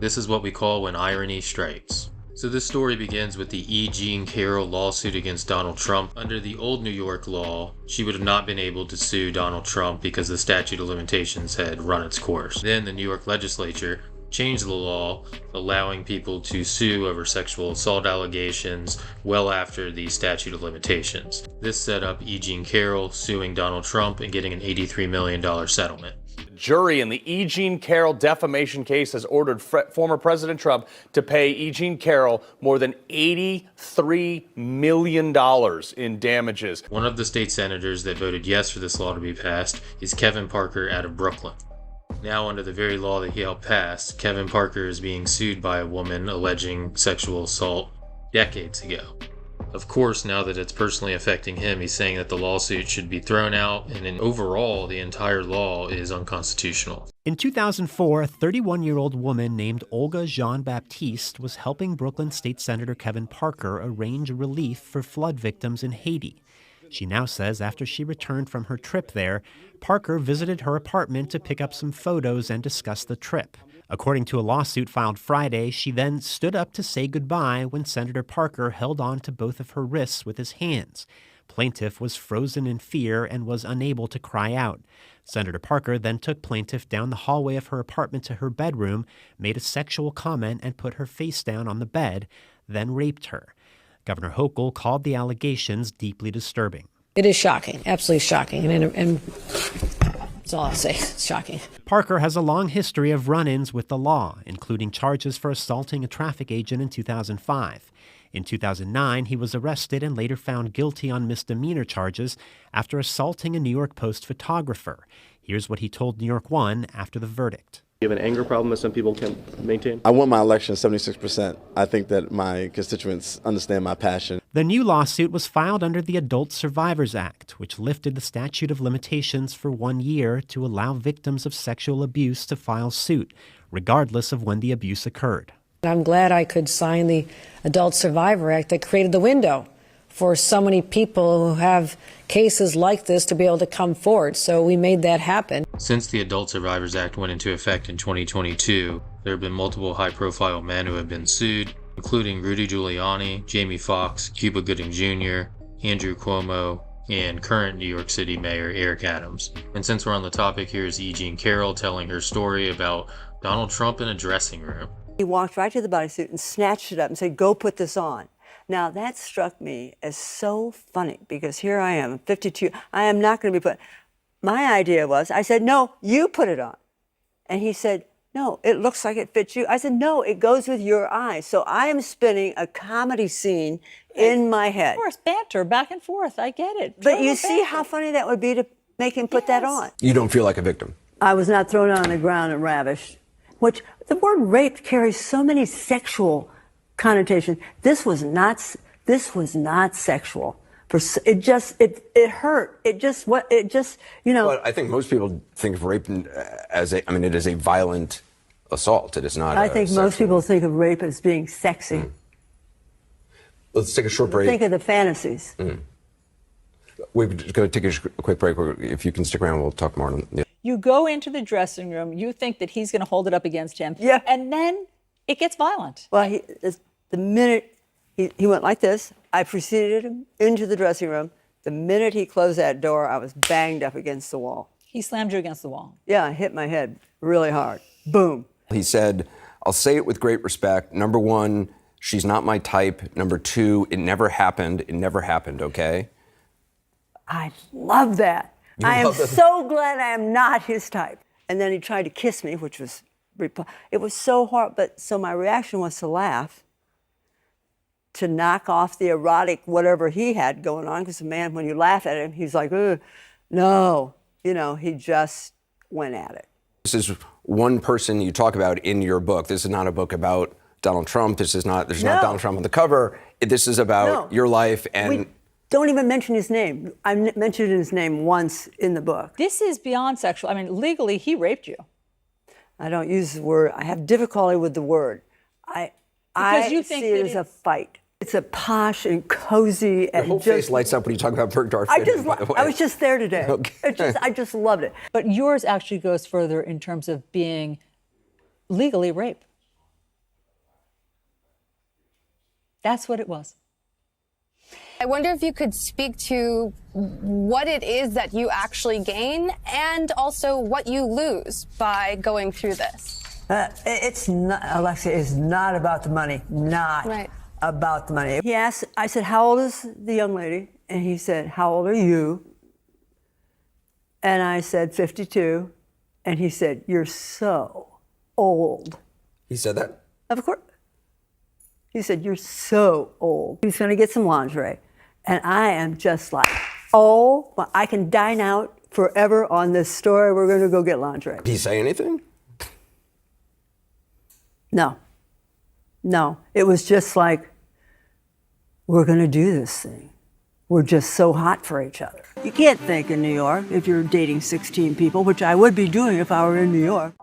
This is what we call when irony strikes. So this story begins with the E. Jean Carroll lawsuit against Donald Trump. Under the old New York law, she would have not been able to sue Donald Trump because the statute of limitations had run its course. Then the New York legislature changed the law, allowing people to sue over sexual assault allegations well after the statute of limitations. This set up E. Jean Carroll suing Donald Trump and getting an $83 million settlement. The jury in the E. Jean Carroll defamation case has ordered former President Trump to pay E. Jean Carroll more than $83 million in damages. One of the state senators that voted yes for this law to be passed is Kevin Parker out of Brooklyn. Now, under the very law that he helped pass, Kevin Parker is being sued by a woman alleging sexual assault decades ago. Of course, now that it's personally affecting him, he's saying that the lawsuit should be thrown out, and overall, the entire law is unconstitutional. In 2004, a 31-year-old woman named Olga Jean-Baptiste was helping Brooklyn State Senator Kevin Parker arrange relief for flood victims in Haiti. She now says after she returned from her trip there, Parker visited her apartment to pick up some photos and discuss the trip. According to a lawsuit filed Friday, she then stood up to say goodbye when Senator Parker held on to both of her wrists with his hands. Plaintiff was frozen in fear and was unable to cry out. Senator Parker then took plaintiff down the hallway of her apartment to her bedroom, made a sexual comment and put her face down on the bed, then raped her. Governor Hochul called the allegations deeply disturbing. It is shocking, absolutely shocking, and that's all I'll say. It's shocking. Parker has a long history of run-ins with the law, including charges for assaulting a traffic agent in 2005. In 2009, he was arrested and later found guilty on misdemeanor charges after assaulting a New York Post photographer. Here's what he told New York One after the verdict. You have an anger problem that some people can maintain? I won my election 76%. I think that my constituents understand my passion. The new lawsuit was filed under the Adult Survivors Act, which lifted the statute of limitations for 1 year to allow victims of sexual abuse to file suit, regardless of when the abuse occurred. I'm glad I could sign the Adult Survivor Act that created the window for so many people who have cases like this to be able to come forward. So we made that happen. Since the Adult Survivors Act went into effect in 2022, there have been multiple high-profile men who have been sued, including Rudy Giuliani, Jamie Foxx, Cuba Gooding Jr., Andrew Cuomo, and current New York City Mayor Eric Adams. And since we're on the topic, here's E. Jean Carroll telling her story about Donald Trump in a dressing room. He walked right to the bodysuit and snatched it up and said, "Go put this on." Now, that struck me as so funny because here I am, 52. I am not going to be put. My idea was, I said, "No, you put it on." And he said, "No, it looks like it fits you." I said, "No, it goes with your eyes." So I am spinning a comedy scene in my head. Of course, banter, back and forth. I get it. But you see how funny that would be to make him put that on. You don't feel like a victim? I was not thrown on the ground and ravished, which the word rape carries so many sexual connotation. This was not sexual. It hurt. Well, I think most people think of rape as it is a violent assault. It is not. I think most people think of rape as being sexy. Let's take a short break. Think of the fantasies. We're going to take a quick break. If you can stick around, we'll talk more. You go into the dressing room, you think that he's going to hold it up against him. Yeah. And then it gets violent. Well, the minute he went like this, I preceded him into the dressing room. The minute he closed that door, I was banged up against the wall. He slammed you against the wall. Yeah, I hit my head really hard. Boom. He said, "I'll say it with great respect. Number one, she's not my type. Number two, it never happened. It never happened, okay?" I love that. I am so glad I am not his type. And then he tried to kiss me, which was, it was so hard. But so my reaction was to laugh, to knock off the erotic whatever he had going on. Because the man, when you laugh at him, he's like, no. He just went at it. This is one person you talk about in your book. This is not a book about Donald Trump. There's not Donald Trump on the cover. This is about your life and... Don't even mention his name. I mentioned his name once in the book. This is beyond sexual. I mean, legally, he raped you. I don't use the word. I have difficulty with the word. I see it as a fight. It's a posh and cozy. Your whole face lights up when you talk about Bergdorf. I was just there today. Okay. I just loved it. But yours actually goes further in terms of being legally rape. That's what it was. I wonder if you could speak to what it is that you actually gain and also what you lose by going through this. It's not, Alexia, it's not about the money. Not Right. about the money. He asked, I said, how old is the young lady? And he said, how old are you? And I said, 52. And he said, you're so old. He said that? Of course. He said, you're so old. He's going to get some lingerie. And I am just like, oh, well, I can dine out forever on this story. We're going to go get lingerie. Did he say anything? No. No. It was just like, we're going to do this thing. We're just so hot for each other. You can't think in New York if you're dating 16 people, which I would be doing if I were in New York.